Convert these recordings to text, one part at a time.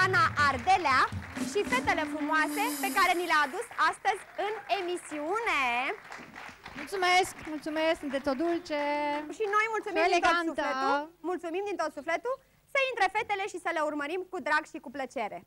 Ana Ardelea și fetele frumoase pe care ni le-a adus astăzi în emisiune. Mulțumesc, mulțumesc, sunteți o dulce și noi mulțumim din tot sufletul. Mulțumim din tot sufletul. Să intre fetele și să le urmărim cu drag și cu plăcere.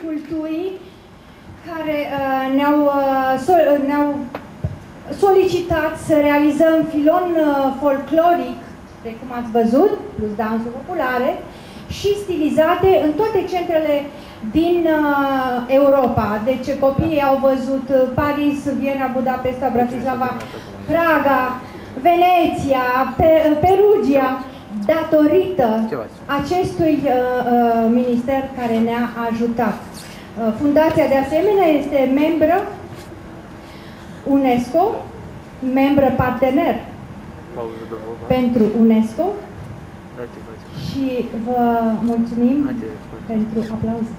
Culturii care ne-au solicitat să realizăm filon folcloric, precum ați văzut, plus dansuri populare, și stilizate în toate centrele din Europa. Deci copiii au văzut Paris, Viena, Budapesta, Bratislava, Praga, Veneția, Perugia, datorită acestui minister care ne-a ajutat. Fundația de asemenea este membră UNESCO, membră partener pentru UNESCO și vă mulțumim pentru aplauze.